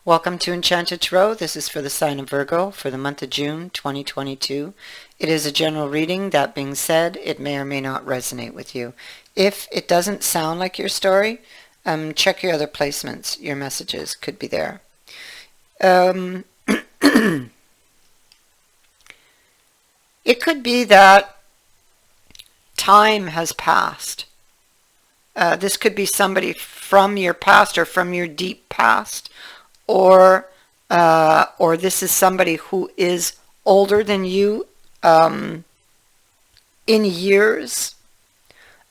Welcome to Enchanted Tarot. This is for the sign of Virgo for the month of June 2022. It is a general reading. That being said, it may or may not resonate with you. If it doesn't sound like your story, check your other placements. Your messages could be there. It could be that time has passed. This could be somebody from your past or from your deep past. Or this is somebody who is older than you in years,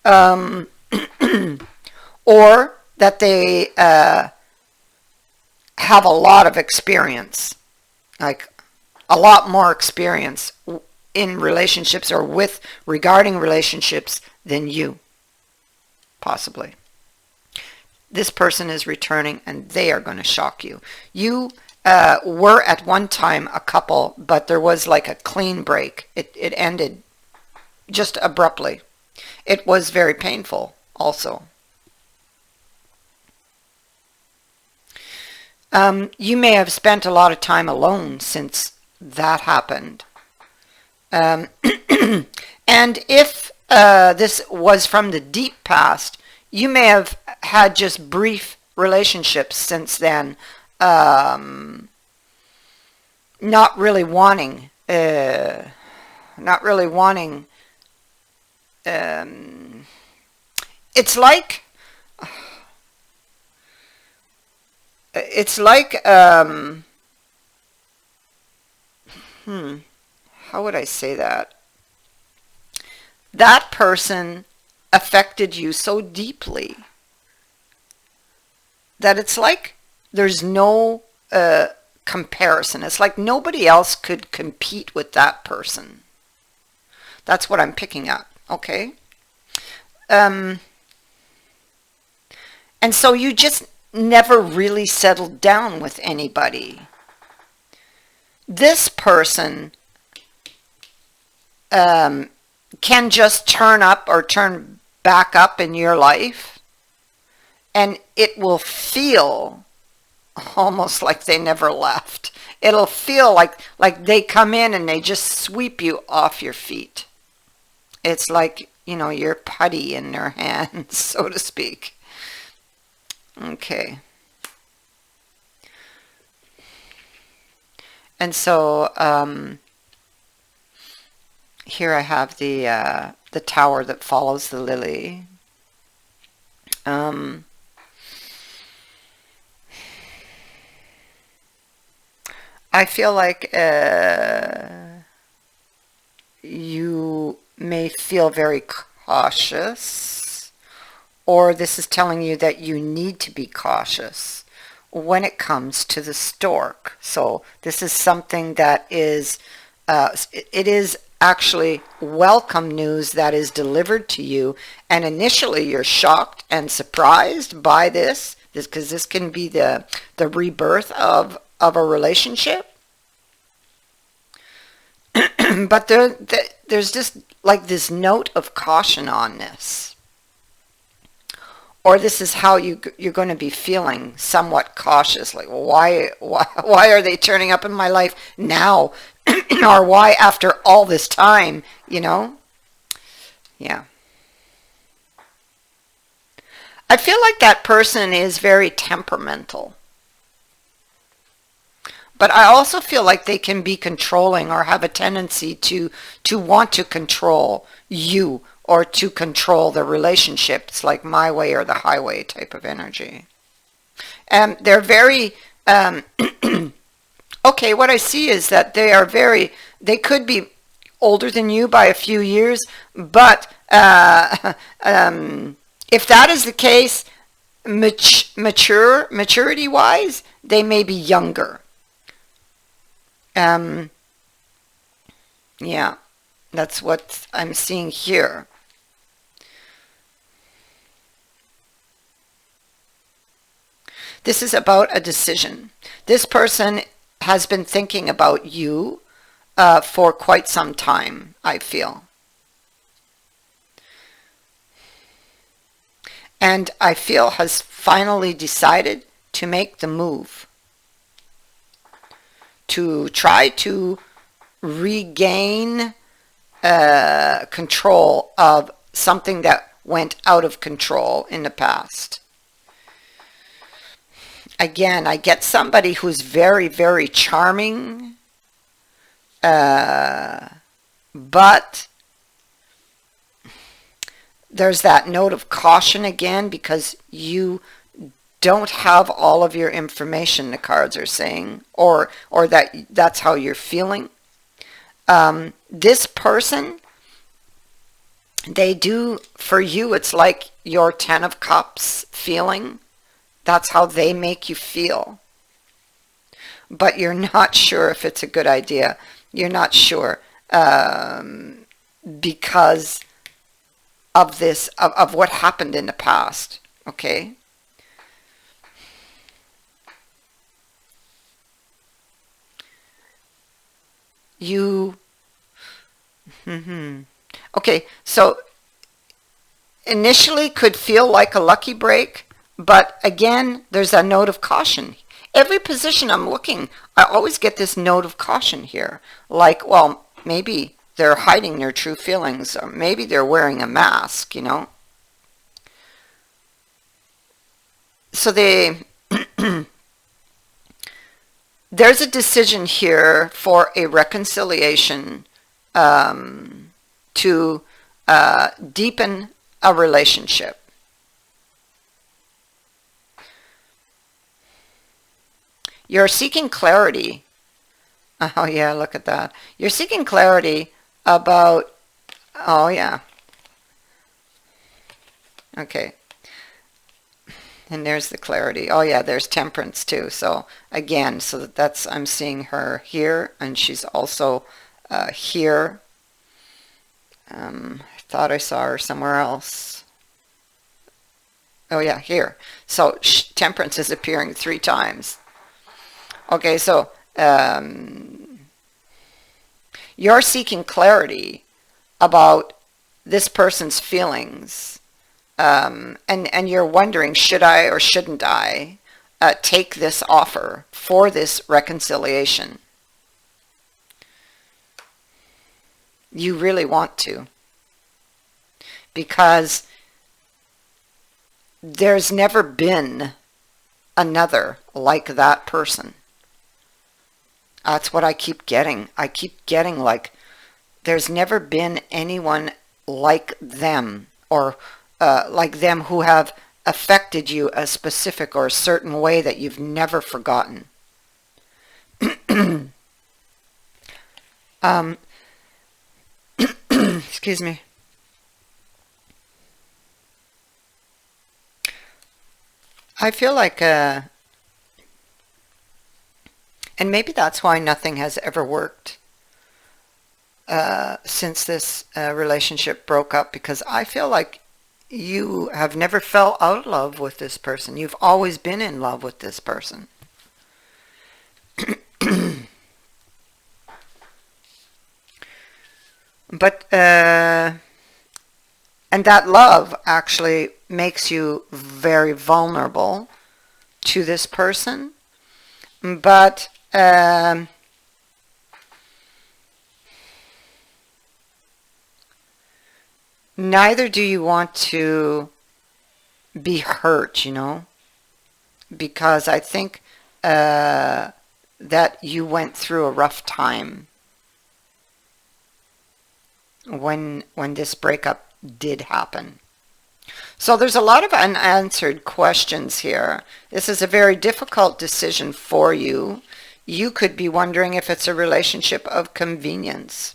or that they have a lot of experience, like a lot more experience in relationships or with regarding relationships than you, possibly. This person is returning and they are going to shock you. You were at one time a couple, but there was like a clean break. It ended just abruptly. It was very painful also. You may have spent a lot of time alone since that happened. And if this was from the deep past, you may have had just brief relationships since then, not really wanting, it's like, how would I say that? That person affected you so deeply that it's like there's no comparison. It's like nobody else could compete with that person. That's what I'm picking up, okay? And so you just never really settled down with anybody. This person can just turn up or turn back up in your life, and it will feel almost like they never left. It'll feel like they come in and they just sweep you off your feet. It's like, you know, you're putty in their hands, so to speak. Okay. And so here I have the tower that follows the lily. I feel like you may feel very cautious, or this is telling you that you need to be cautious when it comes to the stork. So this is something that is, it is actually welcome news that is delivered to you, and initially you're shocked and surprised by this because this can be the rebirth of a relationship. But there's just like this note of caution on this, or this is how you're going to be feeling, somewhat cautious, like, well, why are they turning up in my life now? Or why after all this time, you know? Yeah. I feel like that person is very temperamental. But I also feel like they can be controlling or have a tendency to want to control you or to control the relationships, like my way or the highway type of energy. And they're very... Okay, what I see is that they could be older than you by a few years, but if that is the case, maturity-wise, they may be younger. Yeah, that's what I'm seeing here. This is about a decision. This person has been thinking about you for quite some time, I feel. And I feel has finally decided to make the move. to try to regain control of something that went out of control in the past. Again, I get somebody who's very, very charming, but there's that note of caution again because you don't have all of your information, the cards are saying, or that's how you're feeling. This person, they do, for you, it's like your 10 of Cups feeling. That's how they make you feel. But you're not sure if it's a good idea. You're not sure because of this, of what happened in the past. Okay? You... Okay, so initially could feel like a lucky break, but again, there's a note of caution. Every position I'm looking, I always get this note of caution here. Like, well, maybe they're hiding their true feelings, or maybe they're wearing a mask, you know. So there's a decision here for a reconciliation to deepen a relationship. You're seeking clarity. Oh yeah, look at that. You're seeking clarity about, oh yeah. Okay. And there's the clarity. Oh yeah, there's temperance too. So again, so that's, I'm seeing her here, and she's also here. I thought I saw her somewhere else. Oh yeah, here. So temperance is appearing 3 times. Okay, so you're seeking clarity about this person's feelings, and you're wondering, should I or shouldn't I take this offer for this reconciliation? You really want to, because there's never been another like that person. That's what I keep getting. I keep getting like, there's never been anyone like them, or like them who have affected you a specific or a certain way that you've never forgotten. Excuse me. I feel like and maybe that's why nothing has ever worked since this relationship broke up, because I feel like you have never fell out of love with this person. You've always been in love with this person. But, and that love actually makes you very vulnerable to this person. But neither do you want to be hurt, you know, because I think that you went through a rough time when this breakup did happen. So there's a lot of unanswered questions here. This is a very difficult decision for you. You could be wondering if it's a relationship of convenience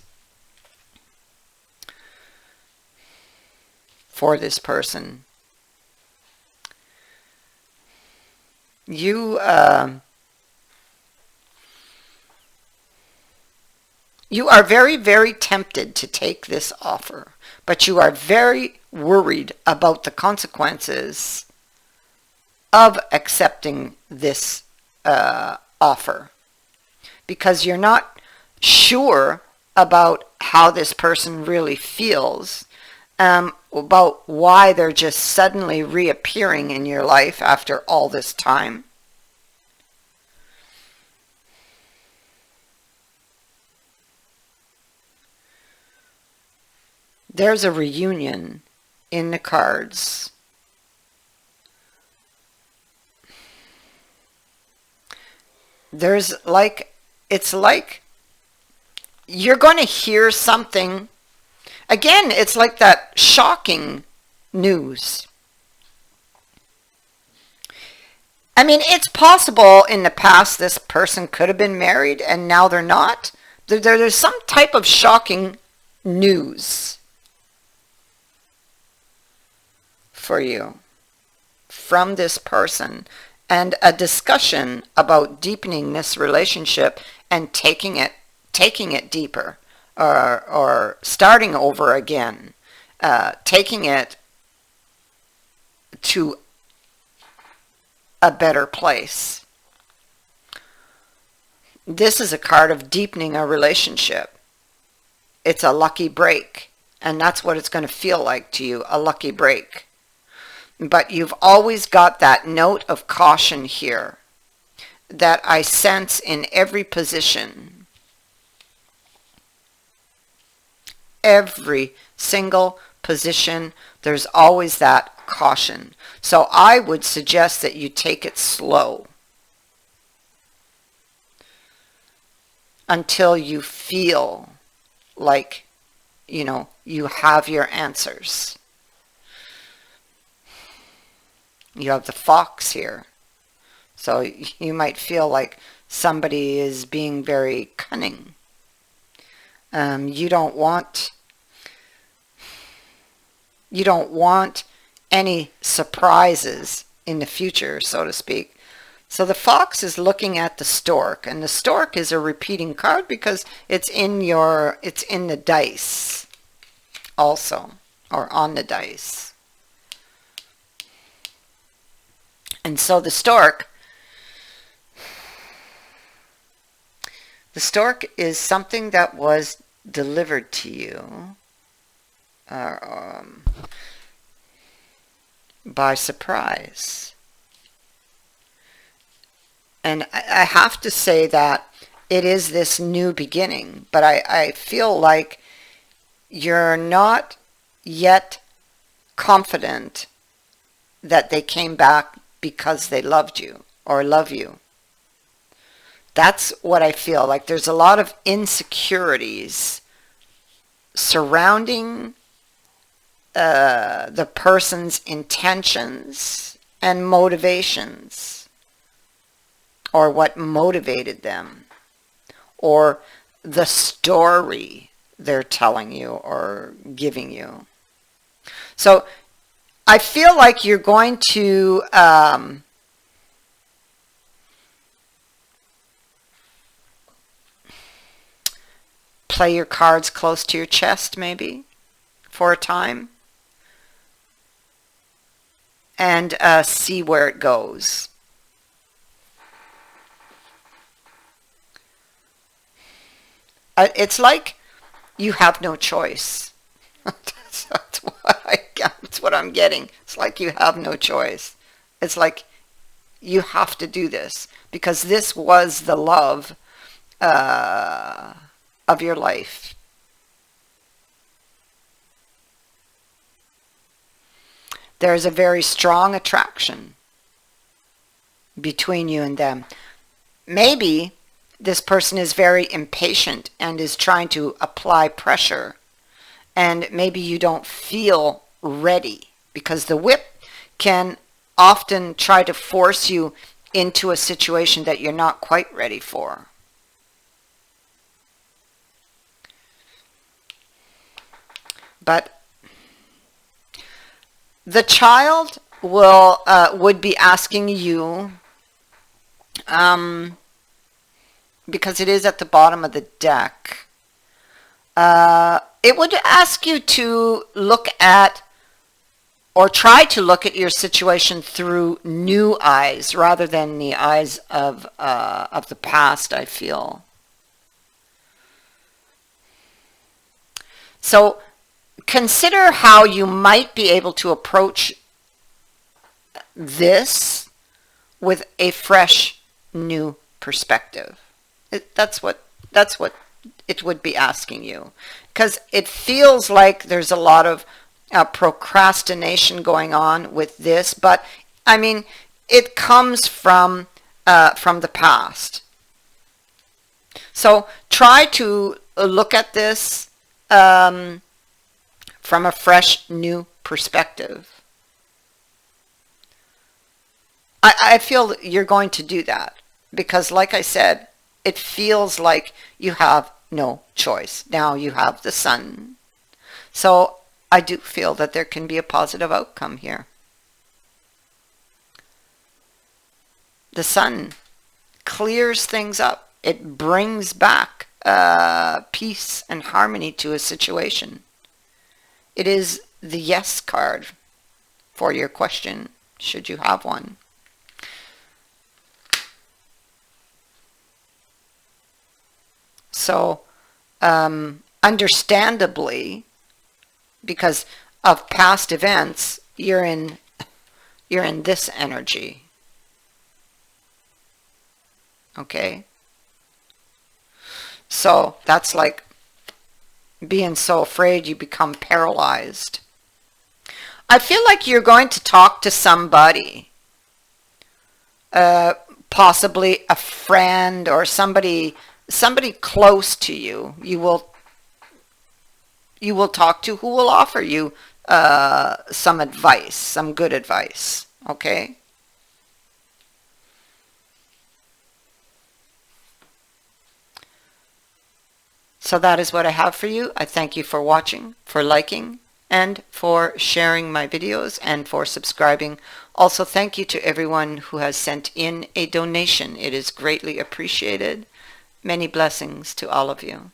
for this person. You are very, very tempted to take this offer, but you are very worried about the consequences of accepting this offer, because you're not sure about how this person really feels, about why they're just suddenly reappearing in your life after all this time. There's a reunion in the cards. There's like, it's like you're going to hear something. Again, it's like that shocking news. I mean, it's possible in the past this person could have been married and now they're not. There's some type of shocking news for you from this person, and a discussion about deepening this relationship and taking it deeper, or starting over again, taking it to a better place. This is a card of deepening a relationship. It's a lucky break, and that's what it's going to feel like to you, a lucky break. But you've always got that note of caution here that I sense in every position. Every single position, there's always that caution. So I would suggest that you take it slow until you feel like, you have your answers. You have the fox here. So you might feel like somebody is being very cunning. You don't want any surprises in the future, so to speak. So the fox is looking at the stork, and the stork is a repeating card because it's in the dice also, or on the dice. And so the stork is something that was delivered to you by surprise. And I have to say that it is this new beginning, but I feel like you're not yet confident that they came back because they loved you or love you. That's what I feel like. There's a lot of insecurities surrounding the person's intentions and motivations, or what motivated them, or the story they're telling you or giving you. So I feel like you're going to play your cards close to your chest, maybe, for a time, and see where it goes. It's like you have no choice. That's what I'm getting. It's like you have no choice. It's like you have to do this because this was the love of your life. There's a very strong attraction between you and them. Maybe this person is very impatient and is trying to apply pressure, and maybe you don't feel ready, because the whip can often try to force you into a situation that you're not quite ready for. But the child would be asking you, because it is at the bottom of the deck, it would ask you to look at, or try to look at your situation through new eyes rather than the eyes of the past, I feel. So consider how you might be able to approach this with a fresh, new perspective. That's what it would be asking you, because it feels like there's a lot of procrastination going on with this, but I mean, it comes from the past. So try to look at this from a fresh, new perspective. I feel you're going to do that because, like I said, it feels like you have no choice. Now you have the sun. So I do feel that there can be a positive outcome here. The sun clears things up. It brings back peace and harmony to a situation. It is the yes card for your question, should you have one. So, understandably, because of past events, you're in this energy. Okay? So, that's like being so afraid you become paralyzed. I feel like you're going to talk to somebody, possibly a friend or somebody close to you. You will talk to, who will offer you some advice, some good advice. Okay? So that is what I have for you. I thank you for watching, for liking, and for sharing my videos, and for subscribing. Also, thank you to everyone who has sent in a donation. It is greatly appreciated. Many blessings to all of you.